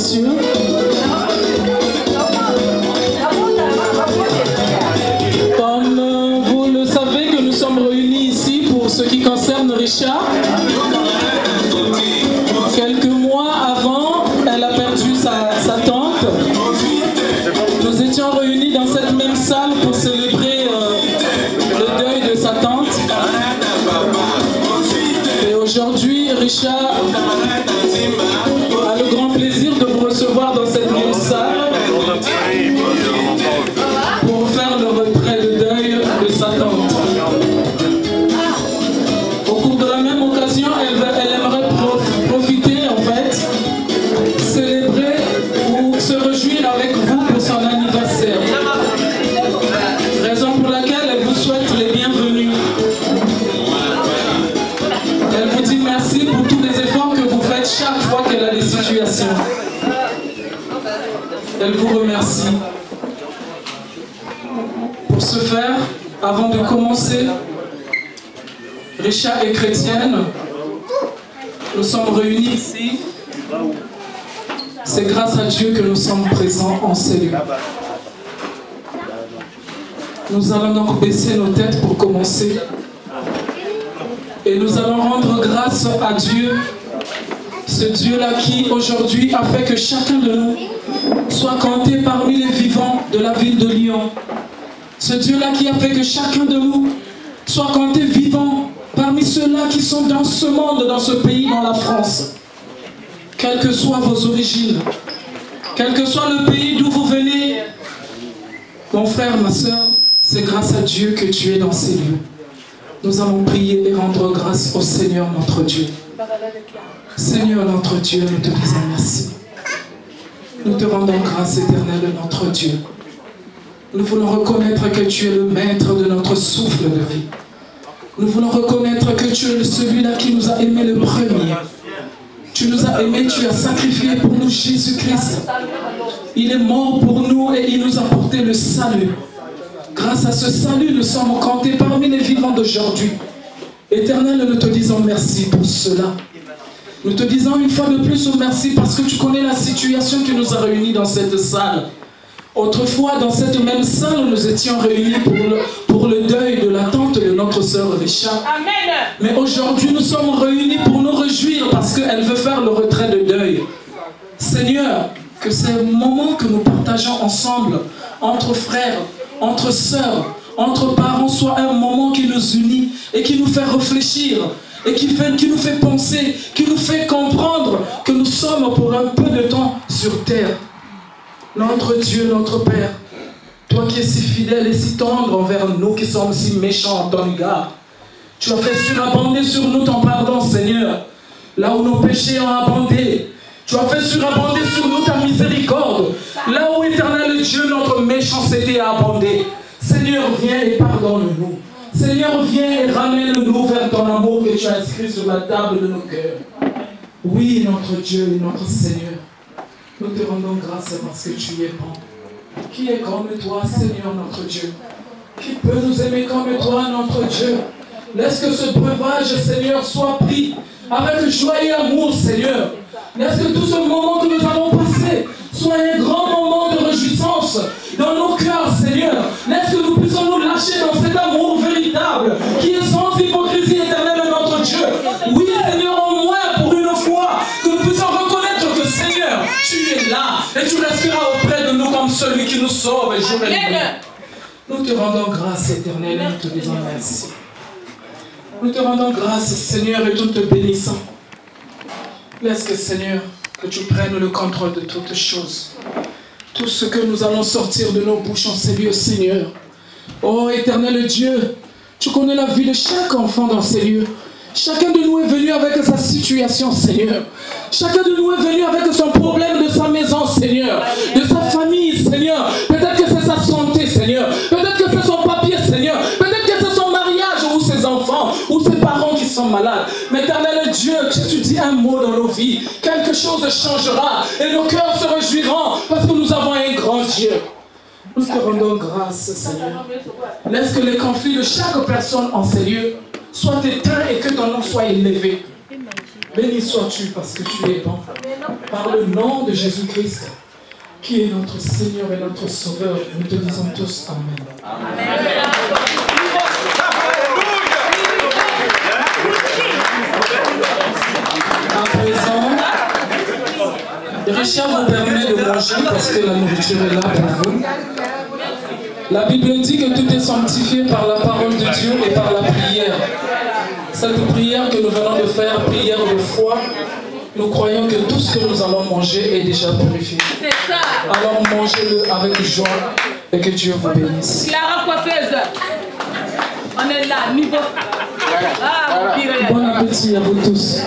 sûr. Comme vous le savez que nous sommes réunis ici pour ce qui concerne Richard. Quelques mois avant, elle a perdu sa tante. Nous étions réunis dans cette même salle pour célébrer le deuil de sa tante. Et aujourd'hui, Richard a le grand plaisir de vous recevoir dans cette même salle pour faire le retrait de deuil de sa tante. Au cours de la même occasion, elle aimerait profiter, en fait, célébrer ou se réjouir avec vous pour son anniversaire. Raison pour laquelle elle vous souhaite les bienvenus. Elle vous dit merci pour tous les efforts que vous faites chaque fois qu'elle a des situations. Elle vous remercie. Pour ce faire, avant de commencer, Richard est chrétienne. Nous sommes réunis ici. C'est grâce à Dieu que nous sommes présents en ces lieux. Nous allons donc baisser nos têtes pour commencer. Et nous allons rendre grâce à Dieu, ce Dieu-là qui aujourd'hui a fait que chacun de nous soit compté parmi les vivants de la ville de Lyon. Ce Dieu-là qui a fait que chacun de nous soit compté vivant parmi ceux-là qui sont dans ce monde, dans ce pays, dans la France. Quelles que soient vos origines, quel que soit le pays d'où vous venez, mon frère, ma soeur, c'est grâce à Dieu que tu es dans ces lieux. Nous allons prier et rendre grâce au Seigneur notre Dieu. Seigneur notre Dieu, nous te disons merci. Nous te rendons grâce éternelle notre Dieu. Nous voulons reconnaître que tu es le maître de notre souffle de vie. Nous voulons reconnaître que tu es celui-là qui nous a aimés le premier. Tu nous as aimés, tu as sacrifié pour nous Jésus-Christ. Il est mort pour nous et il nous a porté le salut. Grâce à ce salut, nous sommes comptés parmi les vivants d'aujourd'hui. Éternel, nous te disons merci pour cela. Nous te disons une fois de plus merci parce que tu connais la situation qui nous a réunis dans cette salle. Autrefois, dans cette même salle, nous étions réunis pour le deuil de la tante de notre sœur Richard. Amen. Mais aujourd'hui, nous sommes réunis pour nous réjouir parce qu'elle veut faire le retrait de deuil. Seigneur, que ces moments que nous partageons ensemble, entre frères, entre sœurs, entre parents, soient un moment qui nous unit et qui nous fait réfléchir et qui nous fait penser, qui nous fait comprendre que nous sommes pour un peu de temps sur terre. Notre Dieu, notre Père, toi qui es si fidèle et si tendre envers nous qui sommes si méchants en ton égard, tu as fait surabonder sur nous ton pardon, Seigneur, là où nos péchés ont abondé. Tu as fait surabonder sur nous ta miséricorde, là où, éternel Dieu, notre méchanceté a abondé. Seigneur, viens et pardonne-nous. Seigneur, viens et ramène-nous vers ton amour que tu as inscrit sur la table de nos cœurs. Oui, notre Dieu et notre Seigneur, nous te rendons grâce parce que tu es bon. Qui est comme toi, Seigneur, notre Dieu? Qui peut nous aimer comme toi, notre Dieu? Laisse que ce breuvage, Seigneur, soit pris avec joie et amour, Seigneur. Laisse que tout ce moment que nous avons passé soit un grand moment de réjouissance dans nos cœurs, Seigneur. Laisse que nous puissions nous lâcher dans cet amour véritable qui est sans hypocrisie éternelle de notre Dieu. Oui, Seigneur, au moins pour une fois, que nous puissions reconnaître que, Seigneur, tu es là et tu resteras auprès de nous comme celui qui nous sauve jour et nuit. Nous te rendons grâce éternelle et nous te disons merci. Nous te rendons grâce, Seigneur, et nous te bénissons. Laisse que, Seigneur, que tu prennes le contrôle de toutes choses. Tout ce que nous allons sortir de nos bouches en ces lieux, Seigneur. Oh, éternel Dieu, tu connais la vie de chaque enfant dans ces lieux. Chacun de nous est venu avec sa situation, Seigneur. Chacun de nous est venu avec son problème de sa maison, Seigneur. De sa famille, Seigneur. Peut-être que c'est sa santé, Seigneur. Peut-être que c'est son papier, Seigneur. Peut-être que c'est son mariage ou ses enfants ou ses parents qui sont malades. Mais éternel Dieu, que tu dis un mot dans nos vies, quelque chose changera et nos cœurs se réjouiront parce que nous avons un grand Dieu. Nous te rendons grâce, Seigneur. Laisse que les conflits de chaque personne en ces lieux soient éteints et que ton nom soit élevé. Béni sois-tu parce que tu es bon. Par le nom de Jésus-Christ, qui est notre Seigneur et notre Sauveur, nous te disons tous Amen. À présent, Richard vous permet de manger parce que la nourriture est là pour vous. La Bible dit que tout est sanctifié par la parole de Dieu et par la prière. Cette prière que nous venons de faire, prière de foi, nous croyons que tout ce que nous allons manger est déjà purifié. Alors mangez-le avec joie et que Dieu vous bénisse. Clara coiffeuse, on est là, niveau. Bon appétit à vous tous.